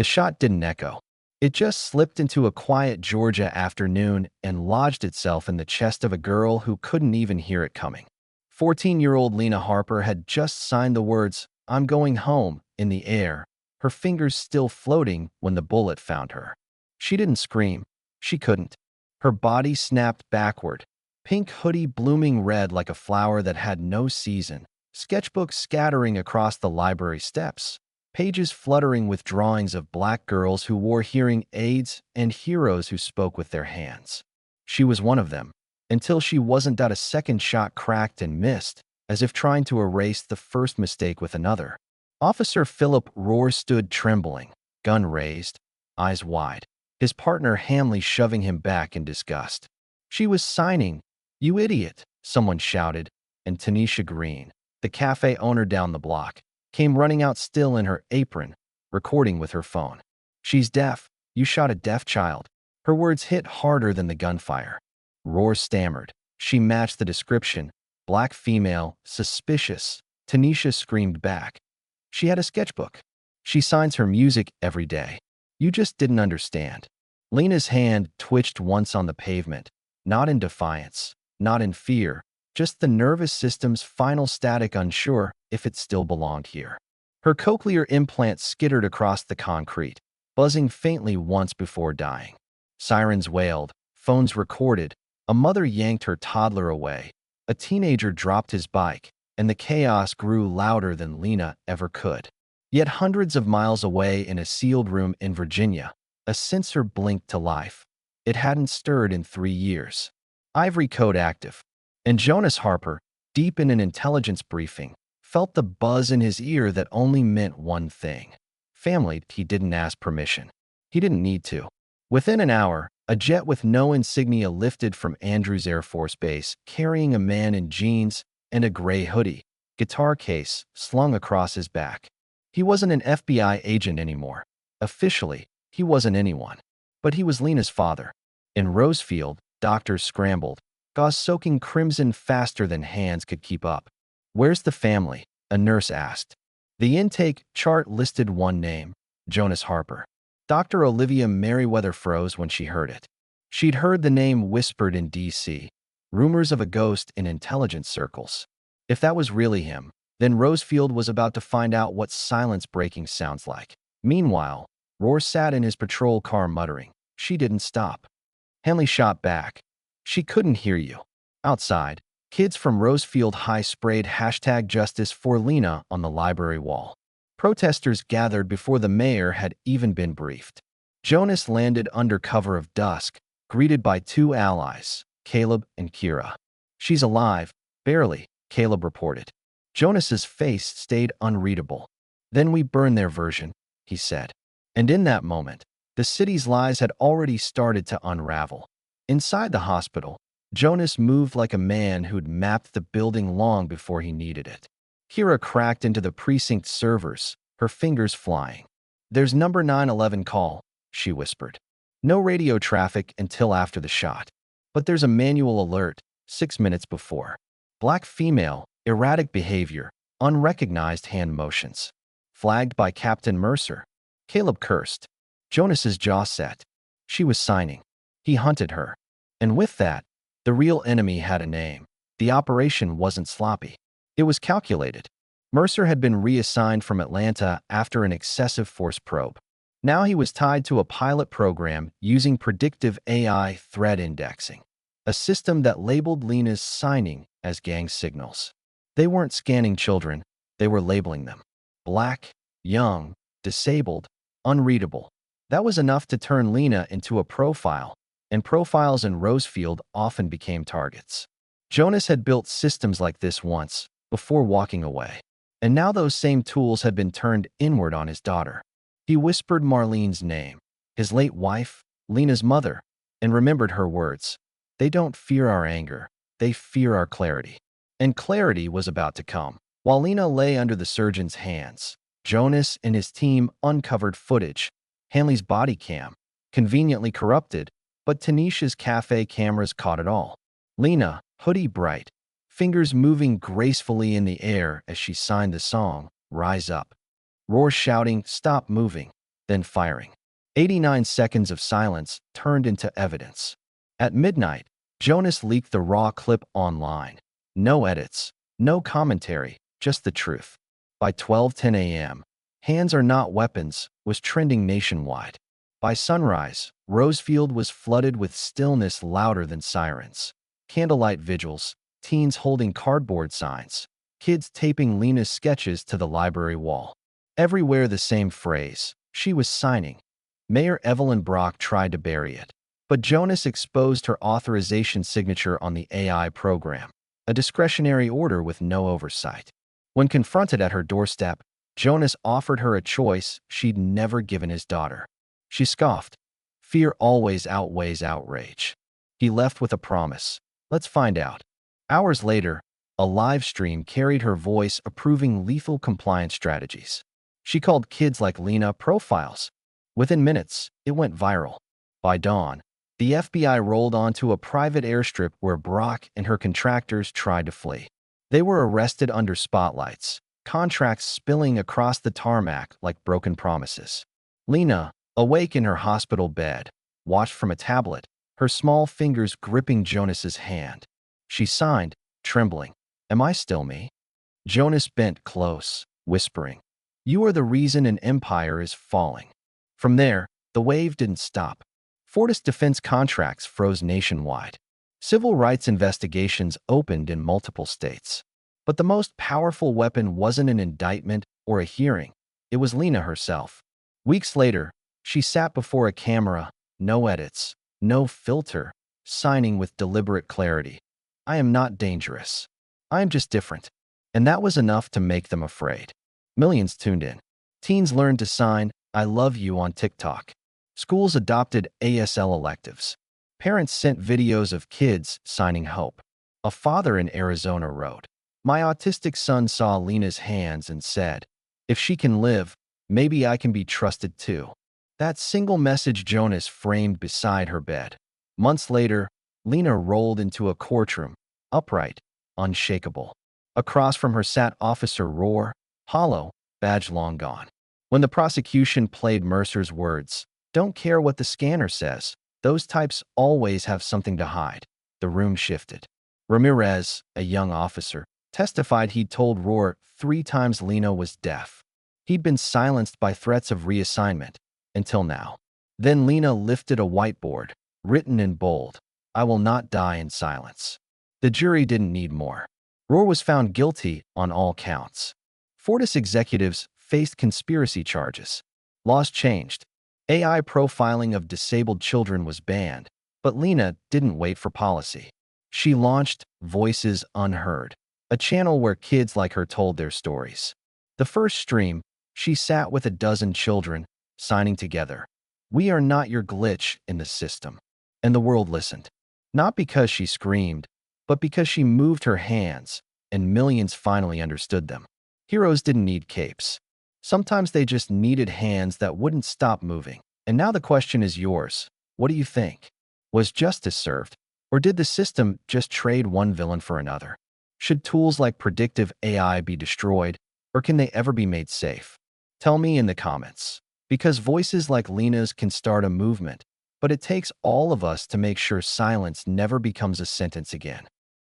The shot didn't echo. It just slipped into a quiet Georgia afternoon and lodged itself in the chest of a girl who couldn't even hear it coming. 14-year-old Lena Harper had just signed the words, "I'm going home," in the air, her fingers still floating when the bullet found her. She didn't scream. She couldn't. Her body snapped backward, pink hoodie blooming red like a flower that had no season, sketchbooks scattering across the library steps, pages fluttering with drawings of black girls who wore hearing aids and heroes who spoke with their hands. She was one of them, until she wasn't. A second shot cracked and missed, as if trying to erase the first mistake with another. Officer Philip Rohr stood trembling, gun raised, eyes wide, his partner Hanley shoving him back in disgust. "She was signing, you idiot," someone shouted, and Tanisha Green, the cafe owner down the block, came running out still in her apron, recording with her phone. "She's deaf. You shot a deaf child." Her words hit harder than the gunfire. Rohr stammered. "She matched the description. Black female, suspicious." Tanisha screamed back. "She had a sketchbook. She signs her music every day. You just didn't understand." Lena's hand twitched once on the pavement, not in defiance, not in fear, just the nervous system's final static, unsure if it still belonged here. Her cochlear implant skittered across the concrete, buzzing faintly once before dying. Sirens wailed, phones recorded, a mother yanked her toddler away, a teenager dropped his bike, and the chaos grew louder than Lena ever could. Yet hundreds of miles away in a sealed room in Virginia, a sensor blinked to life. It hadn't stirred in 3 years. Ivory code active. And Jonas Harper, deep in an intelligence briefing, felt the buzz in his ear that only meant one thing. Family. He didn't ask permission. He didn't need to. Within an hour, a jet with no insignia lifted from Andrews Air Force Base, carrying a man in jeans and a gray hoodie, guitar case slung across his back. He wasn't an FBI agent anymore. Officially, he wasn't anyone. But he was Lena's father. In Rosefield, doctors scrambled, gauze soaking crimson faster than hands could keep up. "Where's the family?" a nurse asked. The intake chart listed one name, Jonas Harper. Dr. Olivia Merriweather froze when she heard it. She'd heard the name whispered in D.C., rumors of a ghost in intelligence circles. If that was really him, then Rosefield was about to find out what silence breaking sounds like. Meanwhile, Rohr sat in his patrol car muttering. "She didn't stop." Hanley shot back. "She couldn't hear you." Outside, kids from Rosefield High sprayed #Justice for Lena on the library wall. Protesters gathered before the mayor had even been briefed. Jonas landed under cover of dusk, greeted by 2 allies, Caleb and Kira. "She's alive, barely," Caleb reported. Jonas's face stayed unreadable. "Then we burn their version," he said. And in that moment, the city's lies had already started to unravel. Inside the hospital, Jonas moved like a man who'd mapped the building long before he needed it. Kira cracked into the precinct servers, her fingers flying. "There's number 911 call," she whispered. "No radio traffic until after the shot. But there's a manual alert, 6 minutes before. Black female, erratic behavior, unrecognized hand motions. Flagged by Captain Mercer." Caleb cursed. Jonas's jaw set. She was signing. He hunted her. And with that, the real enemy had a name. The operation wasn't sloppy. It was calculated. Mercer had been reassigned from Atlanta after an excessive force probe. Now he was tied to a pilot program using predictive AI threat indexing, a system that labeled Lena's signing as gang signals. They weren't scanning children, they were labeling them. Black, young, disabled, unreadable. That was enough to turn Lena into a profile, and profiles in Rosefield often became targets. Jonas had built systems like this once, before walking away. And now those same tools had been turned inward on his daughter. He whispered Marlene's name, his late wife, Lena's mother, and remembered her words. "They don't fear our anger, they fear our clarity." And clarity was about to come. While Lena lay under the surgeon's hands, Jonas and his team uncovered footage, Hanley's body cam, conveniently corrupted, but Tanisha's cafe cameras caught it all. Lena, hoodie bright, fingers moving gracefully in the air as she signed the song, "Rise Up." Rohr shouting, "Stop moving." then firing. 89 seconds of silence turned into evidence. At midnight, Jonas leaked the raw clip online. No edits, no commentary, just the truth. By 12:10 a.m., "Hands are not weapons" was trending nationwide. By sunrise, Rosefield was flooded with stillness louder than sirens. Candlelight vigils, teens holding cardboard signs, kids taping Lena's sketches to the library wall. Everywhere the same phrase, she was signing. Mayor Evelyn Brock tried to bury it, but Jonas exposed her authorization signature on the AI program, a discretionary order with no oversight. When confronted at her doorstep, Jonas offered her a choice she'd never given his daughter. She scoffed. Fear always outweighs outrage. He left with a promise. Let's find out. Hours later, a live stream carried her voice approving lethal compliance strategies. She called kids like Lena profiles. Within minutes, it went viral. By dawn, the FBI rolled onto a private airstrip where Brock and her contractors tried to flee. They were arrested under spotlights, contracts spilling across the tarmac like broken promises. Lena, awake in her hospital bed, watched from a tablet, her small fingers gripping Jonas's hand. She signed, trembling. "Am I still me?" Jonas bent close, whispering, "You are the reason an empire is falling." From there, the wave didn't stop. Fortis defense contracts froze nationwide. Civil rights investigations opened in multiple states. But the most powerful weapon wasn't an indictment or a hearing. It was Lena herself. Weeks later, she sat before a camera, no edits, no filter, signing with deliberate clarity. "I am not dangerous. I am just different." And that was enough to make them afraid. Millions tuned in. Teens learned to sign "I love you" on TikTok. Schools adopted ASL electives. Parents sent videos of kids signing hope. A father in Arizona wrote, "My autistic son saw Lena's hands and said, 'If she can live, maybe I can be trusted too.'" That single message Jonas framed beside her bed. Months later, Lena rolled into a courtroom, upright, unshakable. Across from her sat Officer Roar, hollow, badge long gone. When the prosecution played Mercer's words, "Don't care what the scanner says, those types always have something to hide," the room shifted. Ramirez, a young officer, testified he'd told Roar 3 times Lena was deaf. He'd been silenced by threats of reassignment, until now. Then Lena lifted a whiteboard, written in bold, "I will not die in silence." The jury didn't need more. Roar was found guilty on all counts. Fortis executives faced conspiracy charges. Laws changed. AI profiling of disabled children was banned, but Lena didn't wait for policy. She launched Voices Unheard, a channel where kids like her told their stories. The first stream, she sat with a dozen children, signing together, "We are not your glitch in the system." And the world listened. Not because she screamed, but because she moved her hands, and millions finally understood them. Heroes didn't need capes. Sometimes they just needed hands that wouldn't stop moving. And now the question is yours. What do you think? Was justice served? Or did the system just trade one villain for another? Should tools like predictive AI be destroyed, or can they ever be made safe? Tell me in the comments. Because voices like Lena's can start a movement, but it takes all of us to make sure silence never becomes a sentence again.